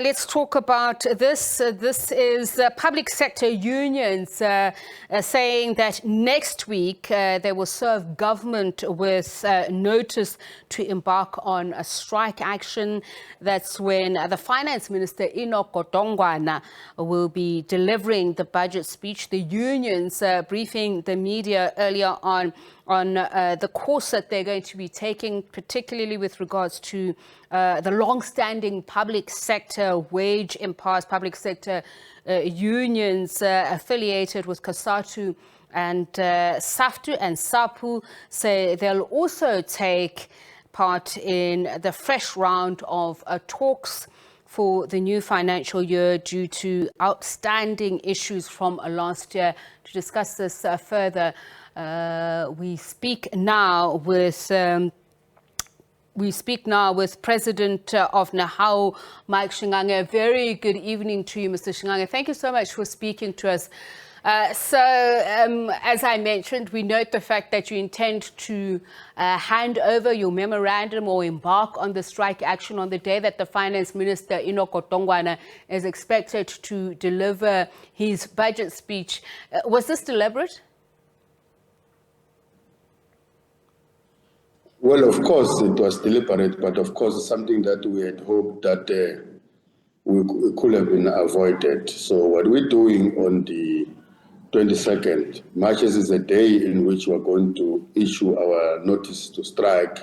Let's talk about this. This is public sector unions saying that next week they will serve government with notice to embark on a strike action. That's when the Finance Minister, Godongwana, will be delivering the budget speech. The unions briefing the media earlier on the course that they're going to be taking, particularly with regards to the long-standing public sector wage impasse. Public sector unions affiliated with COSATU and SAFTU and SAPU say they'll also take part in the fresh round of talks for the new financial year due to outstanding issues from last year. To discuss this further, we speak now with President of NAHAO, Mike Shingange. A very good evening to you, Mr. Shingange. Thank you so much for speaking to us. As I mentioned, we note the fact that you intend to hand over your memorandum or embark on the strike action on the day that the Finance Minister, Godongwana, is expected to deliver his budget speech. Was this deliberate? Well, of course, it was deliberate, but of course, it's something that we had hoped that we could have been avoided. So what we're doing on the 22nd, March is a day in which we're going to issue our notice to strike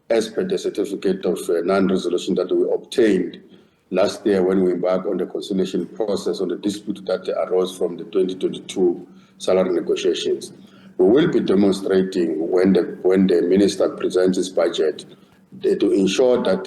as per the certificate of non-resolution that we obtained last year when we embarked on the conciliation process on the dispute that arose from the 2022 salary negotiations. We will be demonstrating when the minister presents his budget to ensure that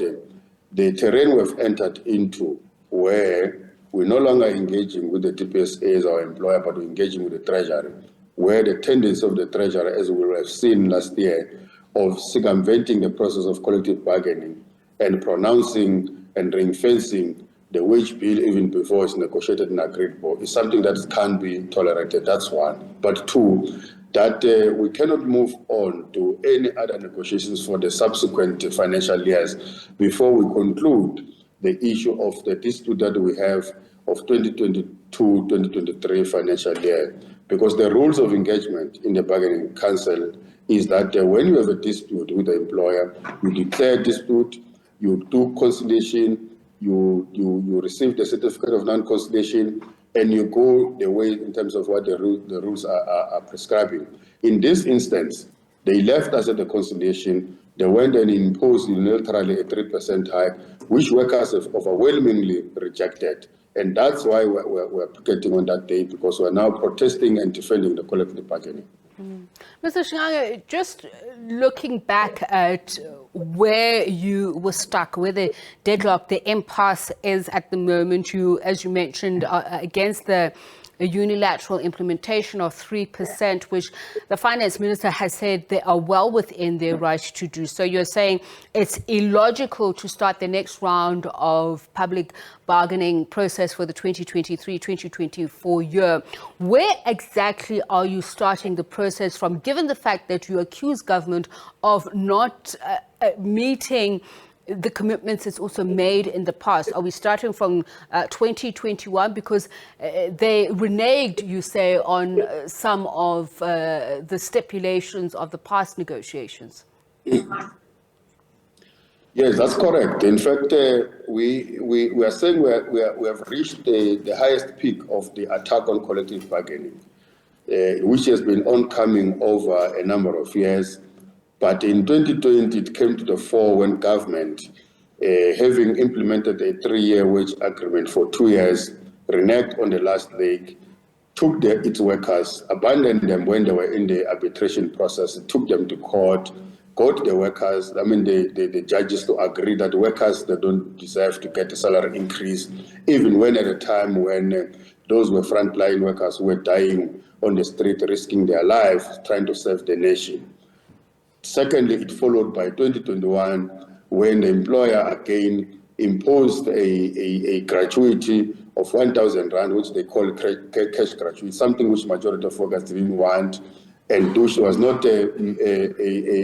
the terrain we've entered into, where we're no longer engaging with the TPSA as our employer, but we're engaging with the Treasury, where the tendency of the Treasury, as we have seen last year, of circumventing the process of collective bargaining and pronouncing and ring-fencing the wage bill even before it's negotiated and agreed for, is something that can't be tolerated. That's one. But two, that we cannot move on to any other negotiations for the subsequent financial years before we conclude the issue of the dispute that we have of 2022-2023 financial year. Because the rules of engagement in the bargaining council is that when you have a dispute with the employer, you declare dispute, you do conciliation, you receive the certificate of non-conciliation, and you go the way in terms of what the rules are prescribing. In this instance, they left us at the conciliation. They went and imposed unilaterally a 3% hike, which workers have overwhelmingly rejected. And that's why we're picketing on that day, because we're now protesting and defending the collective bargaining. Mr. Shingange, just looking back at where you were stuck, where the deadlock, the impasse is at the moment, you, as you mentioned, against the unilateral implementation of 3%, which the Finance Minister has said they are well within their right to do. So you're saying it's illogical to start the next round of public bargaining process for the 2023-2024 year. Where exactly are you starting the process from, given the fact that you accuse government of not meeting the commitments it's also made in the past? Are we starting from 2021? Because they reneged, you say, on some of the stipulations of the past negotiations. Yes, that's correct. In fact, we are saying we have reached the highest peak of the attack on collective bargaining, which has been oncoming over a number of years. But in 2020, it came to the fore when government, having implemented a 3-year wage agreement for 2 years, reneged on the last leg, took its workers, abandoned them when they were in the arbitration process, took them to court, got the workers, the judges to agree that workers, they don't deserve to get a salary increase, even when at a time when those were frontline workers who were dying on the street, risking their lives, trying to serve the nation. Secondly, it followed by 2021, when the employer again imposed a gratuity of 1,000 rand, which they call cash gratuity, something which majority of workers didn't want, and which was not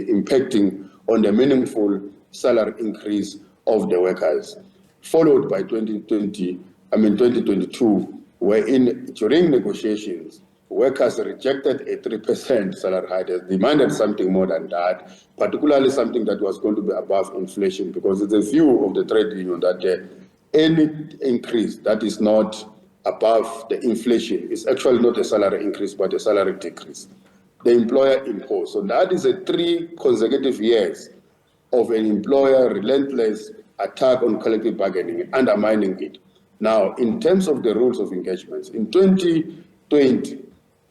impacting on the meaningful salary increase of the workers. followed by 2022, wherein during negotiations, workers rejected a 3% salary hike. They demanded something more than that, particularly something that was going to be above inflation, because it's a view of the trade union that any increase that is not above the inflation is actually not a salary increase, but a salary decrease. The employer imposed. So that is a 3 consecutive years of an employer relentless attack on collective bargaining, undermining it. Now, in terms of the rules of engagements, in 2020,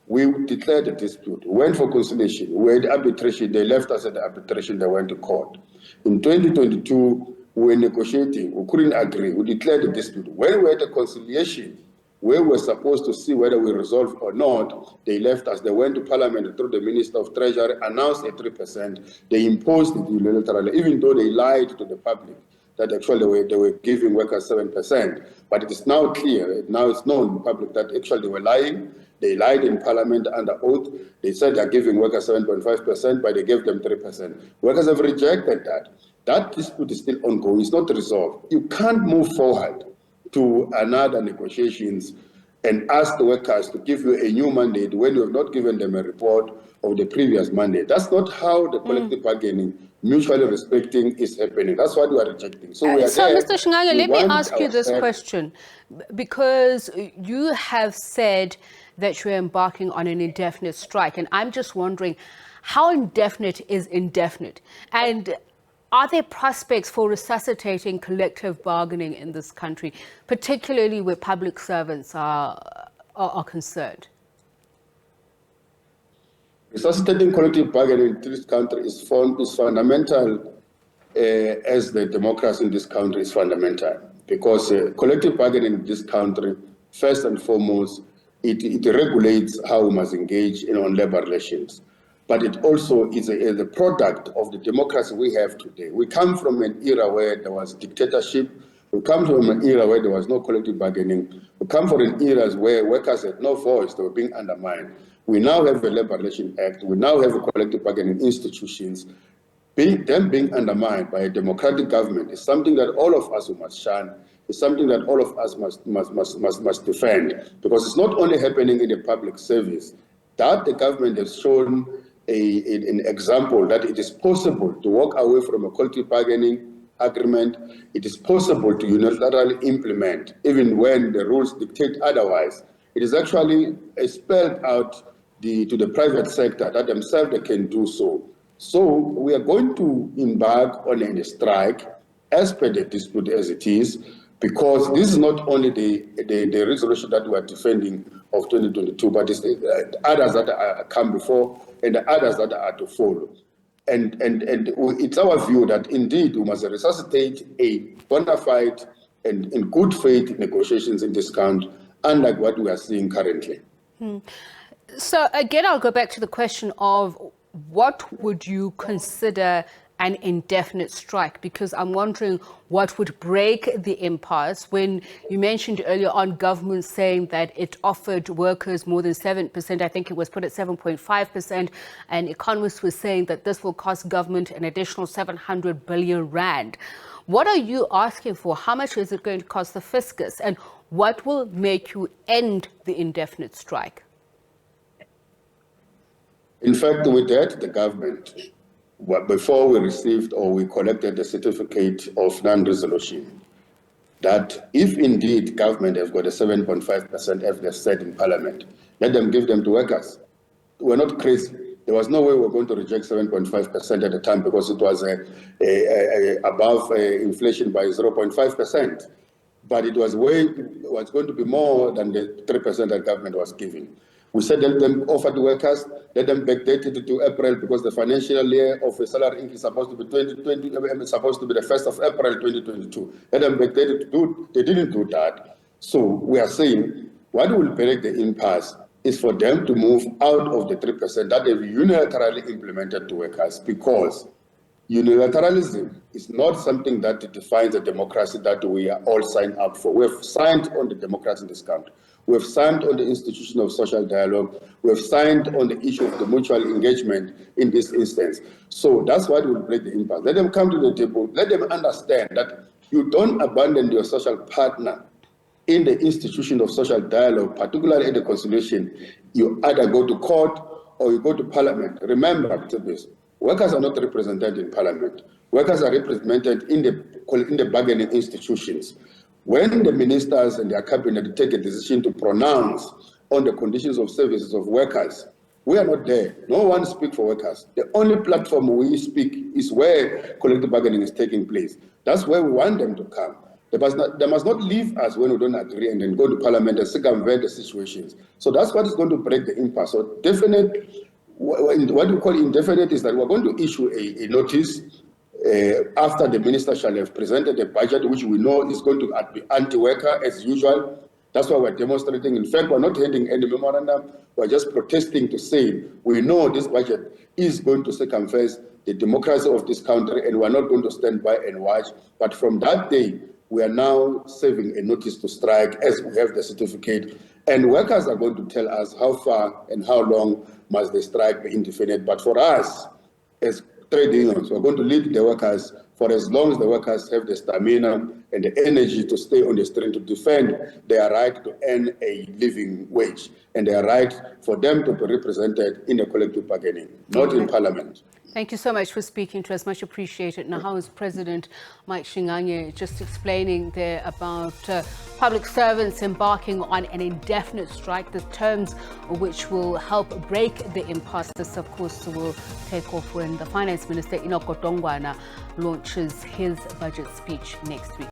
we declared a dispute, we went for conciliation, we had arbitration, they left us at the arbitration, they went to court. In 2022, we were negotiating, we couldn't agree, we declared a dispute. When we had a conciliation, where we were supposed to see whether we resolve or not, they left us. They went to Parliament through the Minister of Treasury, announced a 3%. They imposed it unilaterally, even though they lied to the public that actually they were giving workers 7%. But it is now clear, now it's known in the public that actually they were lying. They lied in Parliament under oath. They said they're giving workers 7.5%, but they gave them 3%. Workers have rejected that. That dispute is still ongoing. It's not resolved. You can't move forward to another negotiations and ask the workers to give you a new mandate when you have not given them a report of the previous mandate. That's not how the collective bargaining, mutually respecting, is happening. That's what we are rejecting. So, Mr. Shingange, let me ask you this question, because you have said that you're embarking on an indefinite strike, and I'm just wondering, how indefinite is indefinite? And are there prospects for resuscitating collective bargaining in this country, particularly where public servants are concerned? Resuscitating collective bargaining in this country is fundamental, as the democracy in this country is fundamental, because collective bargaining in this country, first and foremost, it regulates how we must engage on labor relations. But it also is a product of the democracy we have today. We come from an era where there was dictatorship. We come from an era where there was no collective bargaining. We come from an era where workers had no voice, they were being undermined. We now have a Labor Relations Act. We now have a collective bargaining institutions. Them being undermined by a democratic government is something that all of us must shun. It's something that all of us must defend, because it's not only happening in the public service, that the government has shown an example that it is possible to walk away from a collective bargaining agreement. It is possible to unilaterally implement, even when the rules dictate otherwise. It is actually spelled out to the private sector that themselves they can do so. So we are going to embark on a strike as per the dispute as it is, because this is not only the resolution that we are defending of 2022, but it's the others that are come before and the others that are to follow. And it's our view that indeed we must resuscitate a bona fide and in good faith negotiations in this country, unlike what we are seeing currently. So again, I'll go back to the question of what would you consider an indefinite strike? Because I'm wondering what would break the impasse when you mentioned earlier on government saying that it offered workers more than 7%. I think it was put at 7.5%. And economists were saying that this will cost government an additional 700 billion rand. What are you asking for? How much is it going to cost the fiscus? And what will make you end the indefinite strike? In fact, we dared the government before we received or we collected the certificate of non-resolution, that if indeed government has got a 7.5%, as they said in Parliament, let them give them to workers. We're not crazy. There was no way we were going to reject 7.5% at the time, because it was above inflation by 0.5%. But it was going to be more than the 3% that government was giving. We said let them offer to workers, let them backdate it to April, because the financial year of a salary increase is supposed to be supposed to be the 1st of April 2022. Let them backdate it to they didn't do that. So we are saying what will break the impasse is for them to move out of the 3% that they've unilaterally implemented to workers, because unilateralism is not something that defines a democracy that we are all signed up for. We have signed on the democracy in this country. We have signed on the institution of social dialogue. We have signed on the issue of the mutual engagement in this instance. So that's what will break the impasse. Let them come to the table. Let them understand that You don't abandon your social partner in the institution of social dialogue, particularly in the conciliation. You either go to court or you go to parliament. Remember this, workers are not represented in parliament. Workers are represented in the bargaining institutions. When the ministers and their cabinet take a decision to pronounce on the conditions of services of workers, we are not there. No one speaks for workers. The only platform we speak is where collective bargaining is taking place. That's where we want them to come. They must not leave us when we don't agree and then go to parliament and circumvent the situations. So that's what is going to break the impasse. So what we call indefinite is that we're going to issue a notice after the minister shall have presented a budget, which we know is going to be anti-worker as usual. That's why we're demonstrating. In fact, we're not handing any memorandum. We're just protesting to say we know this budget is going to circumvent the democracy of this country, and we're not going to stand by and watch. But from that day, we are now serving a notice to strike as we have the certificate. And workers are going to tell us how far and how long must the strike be indefinite. But for us, as trade unions, we're going to lead the workers for as long as the workers have the stamina and the energy to stay on the street to defend their right to earn a living wage and their right for them to be represented in a collective bargaining, not in parliament. Thank you so much for speaking to us. Much appreciated. Now, how is President Mike Shingange just explaining there about public servants embarking on an indefinite strike, the terms of which will help break the impasse. This, of course, will take off when the Finance Minister, Enoch Godongwana, launches his budget speech next week.